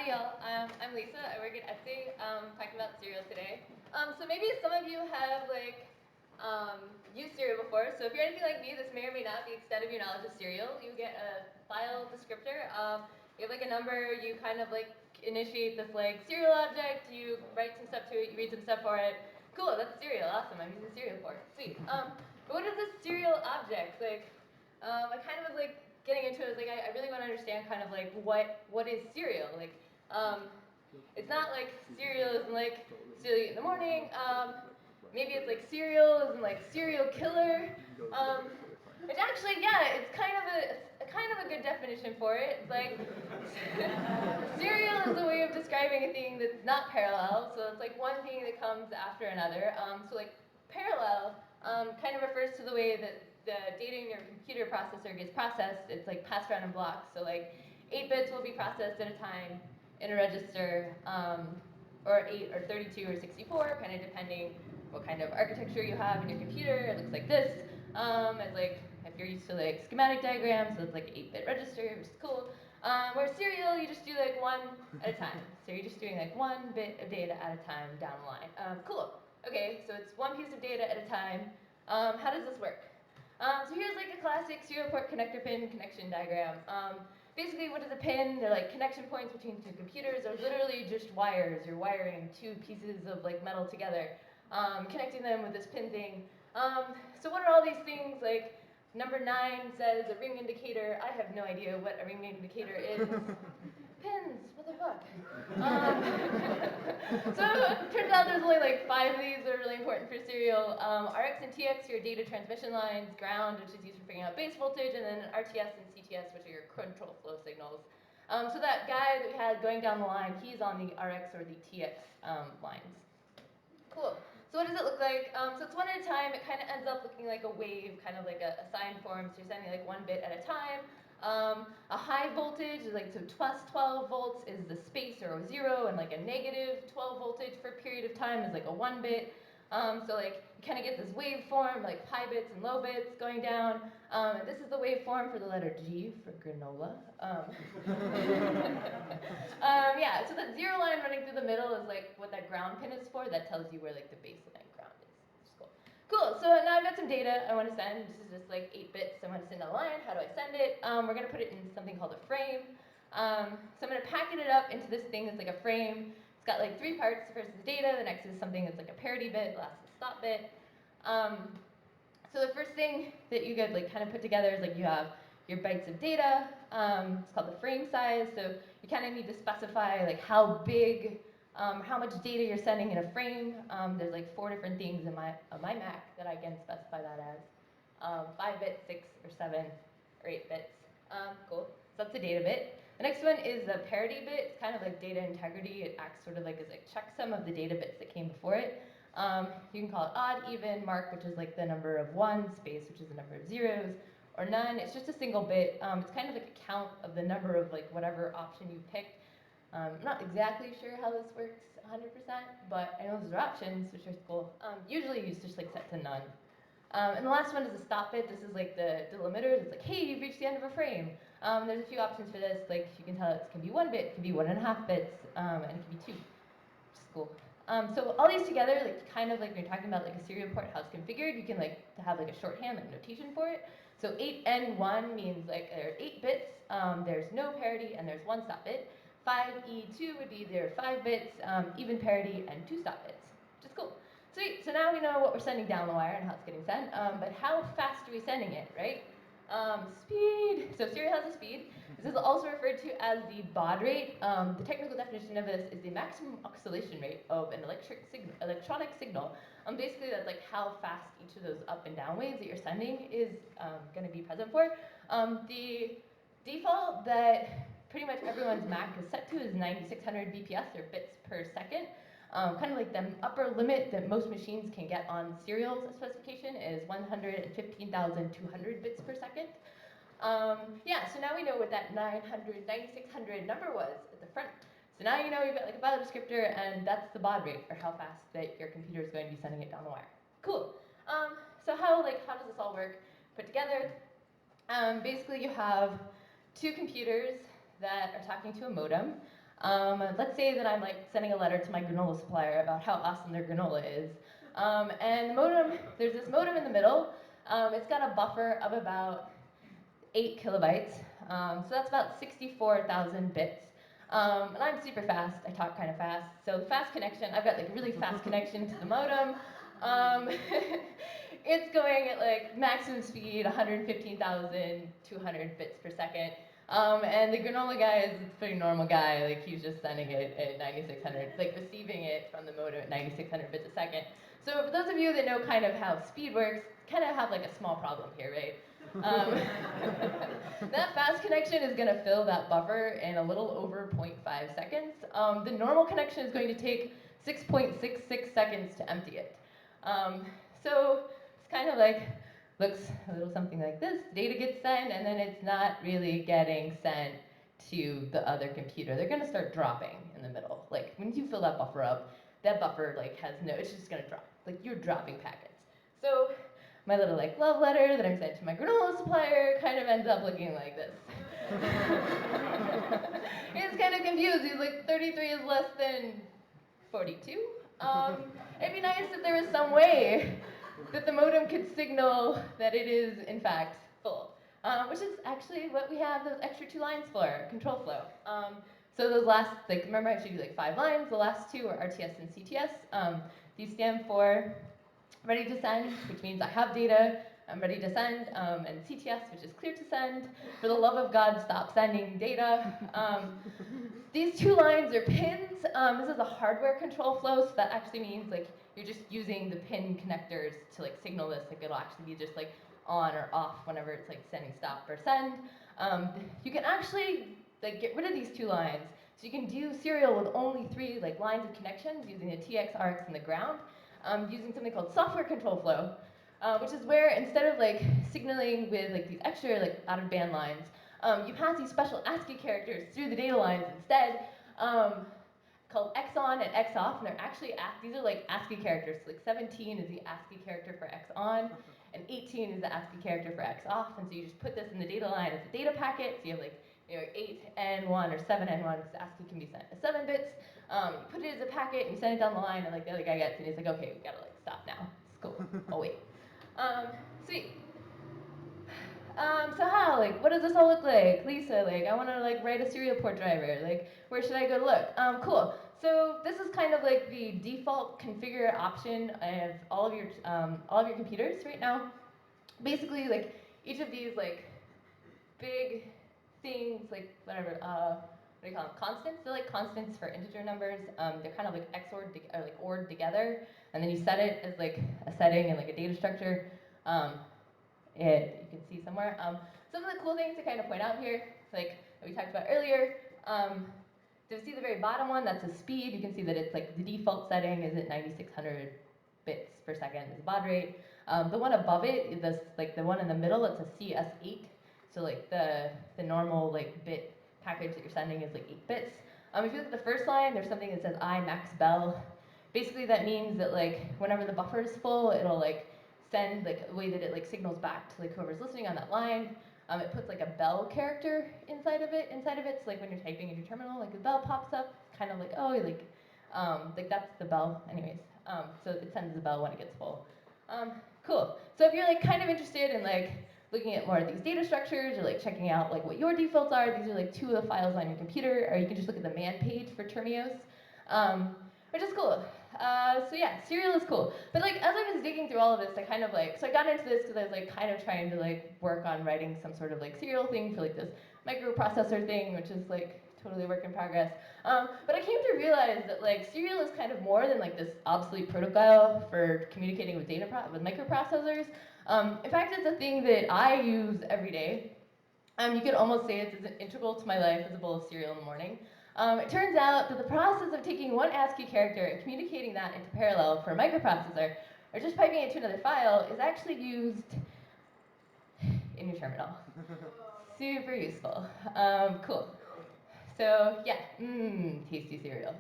Howdy, y'all. I'm Lisa. I work at Etsy, talking about cereal today. So maybe some of you have used cereal before. So if you're anything like me, this may or may not be the extent of your knowledge of cereal. You get a file descriptor. You have like a number. You kind of like initiate this like cereal object. You write some stuff to it. You read some stuff for it. Cool. That's cereal. Awesome. I'm using cereal for it. Sweet. But what is this cereal object? I kind of was like getting into it. I was like, I really want to understand kind of like what is cereal. It's not like cereal isn't like cereal you eat in the morning. Maybe it's like cereal isn't like serial killer. Which actually, yeah, it's kind of a good definition for it. It's like serial is a way of describing a thing that's not parallel. So it's like one thing that comes after another. So like parallel kind of refers to the way that the data in your computer processor gets processed. It's like passed around in blocks. So like 8 bits will be processed at a time in a register, or 8 or 32 or 64, kind of depending what kind of architecture you have in your computer. It looks like this. It's like if you're used to like schematic diagrams, so it's like an 8-bit register, which is cool. Where serial, you just do like one at a time. So you're just doing like 1 bit of data at a time down the line. Cool. Okay, so it's 1 piece of data at a time. How does this work? So here's like a classic serial port connector pin connection diagram. Basically, what is a pin? They're like connection points between 2 computers, or literally just wires. You're wiring 2 pieces of like metal together, connecting them with this pin thing. So what are all these things? Like number 9 says a ring indicator. I have no idea what a ring indicator is. Pins, what the fuck? So it turns out there's only like 5 of these that are really important for serial. RX and TX, your data transmission lines, ground, which is used for figuring out base voltage, and then RTS and CTS, which are your control flow signals. So that guy that we had going down the line, he's on the RX or the TX lines. Cool. So what does it look like? So it's 1 at a time. It kind of ends up looking like a wave, kind of like a sine form. So you're sending like 1 bit at a time. A high voltage is like, so plus 12 volts is the space or a 0, and like a negative 12 voltage for a period of time is like a 1 bit. So like you kind of get this waveform, like high bits and low bits going down. And this is the waveform for the letter G for granola. Yeah, so that 0 line running through the middle is like what that ground pin is for. That tells you where like the baseline ground is. Which is cool. Cool, so now I've got some data I want to send. This is just like 8 bits. I want to send a line. How do I send it? We're going to put it in something called a frame. So I'm going to packet it up into this thing that's like a frame. It's got like 3 parts. The first is the data. The next is something that's like a parity bit. The last is a stop bit. So the first thing that you could like kind of put together is like you have your bytes of data. It's called the frame size. So you kind of need to specify like how big, how much data you're sending in a frame. There's like 4 different things in my Mac that I can specify that as. 5 bits, 6 or 7 or 8 bits. Cool. So that's a data bit. The next one is the parity bit. It's kind of like data integrity. It acts sort of like as a checksum of the data bits that came before it. You can call it odd, even, mark, which is like the number of 1, space, which is the number of zeros, or none. It's just a single bit. It's kind of like a count of the number of like whatever option you picked. I'm not exactly sure how this works 100%, but I know those are options, which are cool. Usually you just like set to none. And the last one is a stop bit. This is like the delimiters. It's like, hey, you've reached the end of a frame. There's a few options for this. Like you can tell it can be 1 bit, it can be 1.5 bits, and it can be 2, which is cool. So all these together, like kind of like when you're talking about like a serial port, how it's configured, you can like have like a shorthand, like notation for it. So 8N1 means like there are 8 bits, there's no parity, and there's 1 stop bit. 5E2 would be there are 5 bits, even parity, and 2 stop bits, which is cool. Sweet, so now we know what we're sending down the wire and how it's getting sent, but how fast are we sending it, right? Speed. So serial has a speed. This is also referred to as the baud rate. The technical definition of this is the maximum oscillation rate of an electronic signal. Basically, that's like how fast each of those up and down waves that you're sending is going to be present for. The default that pretty much everyone's Mac is set to is 9600 bps, or bits per second. Kind of like the upper limit that most machines can get on serial specification is 115,200 bits per second. Yeah, so now we know what that 9600 number was at the front. So now you know you've got like a file descriptor, and that's the baud rate, or how fast that your computer is going to be sending it down the wire. Cool. So how does this all work put together? Basically, you have 2 computers that are talking to a modem. Let's say that I'm like sending a letter to my granola supplier about how awesome their granola is. And the modem, there's this modem in the middle. It's got a buffer of about 8 kilobytes. So that's about 64,000 bits. And I'm super fast. I talk kind of fast. So fast connection, I've got like really fast connection to the modem. It's going at like maximum speed, 115,200 bits per second. And the granola guy is a pretty normal guy. Like he's just sending it at 9,600, like receiving it from the modem at 9,600 bits a second. So for those of you that know kind of how speed works, kind of have like a small problem here, right? That fast connection is going to fill that buffer in a little over 0.5 seconds. The normal connection is going to take 6.66 seconds to empty it. So it's kind of like, looks a little something like this. Data gets sent, and then it's not really getting sent to the other computer. They're going to start dropping in the middle. Like when you fill that buffer up, that buffer like has no, it's just going to drop. Like you're dropping packets. So my little like love letter that I'm sent to my granola supplier kind of ends up looking like this. He's kind of confused. He's like, 33 is less than 42. It'd be nice if there was some way that the modem could signal that it is in fact full, which is actually what we have those extra 2 lines for, control flow. So those last, like remember I showed you like 5 lines. The last 2 are RTS and CTS. These stand for ready to send, which means I have data, I'm ready to send, and CTS, which is clear to send. For the love of God, stop sending data. These 2 lines are pins. This is a hardware control flow, so that actually means like you're just using the pin connectors to like signal this. Like it'll actually be just like on or off whenever it's like sending stop or send. You can actually like get rid of these 2 lines, so you can do serial with only 3 like lines of connections using the TX, RX, and the ground. Using something called software control flow, which is where instead of like signaling with like these extra like out of band lines, you pass these special ASCII characters through the data lines instead, called X on and X off, and they're actually these are like ASCII characters. So like 17 is the ASCII character for X on, and 18 is the ASCII character for X off. And so you just put this in the data line as a data packet. So you have like 8N1 or 7N1 because ASCII can be sent as 7 bits. You put it as a packet and you send it down the line, and like the other guy gets it, and he's like, okay, we gotta like stop now. It's cool. Oh wait. Sweet. So how, like, what does this all look like? Lisa, like, I want to like write a serial port driver. Like, where should I go to look? Cool. So this is kind of like the default configure option of all of your computers right now. Basically, like each of these like big things, like whatever. What do you call them? Constants. They're like constants for integer numbers. They're kind of like XORed or like ORed together, and then you set it as like a setting and like a data structure. You can see somewhere. Some of the cool things to kind of point out here, like we talked about earlier. So you see the very bottom one, that's the speed. You can see that it's like the default setting is at 9,600 bits per second is the baud rate. The one above it is this, like the one in the middle, it's a CS8. So like the normal like bit package that you're sending is like 8 bits. If you look at the first line, there's something that says I max bell. Basically that means that like whenever the buffer is full, it'll like send like a way that it like signals back to like whoever's listening on that line. It puts like a bell character inside of it. So like when you're typing in your terminal, like the bell pops up, kind of like, oh, like that's the bell anyways. So it sends the bell when it gets full. Cool. So if you're like kind of interested in like looking at more of these data structures or like checking out like what your defaults are, these are like 2 of the files on your computer, or you can just look at the man page for Termios, which is cool. So yeah, serial is cool. But like as I was digging through all of this, I kind of like, so I got into this because I was like kind of trying to like work on writing some sort of like serial thing for like this microprocessor thing, which is like totally a work in progress. But I came to realize that like serial is kind of more than like this obsolete protocol for communicating with with microprocessors. In fact, it's a thing that I use every day. You could almost say it's as integral to my life as a bowl of cereal in the morning. It turns out that the process of taking one ASCII character and communicating that into parallel for a microprocessor, or just piping it to another file, is actually used in your terminal. Super useful. Cool. So yeah, tasty cereal.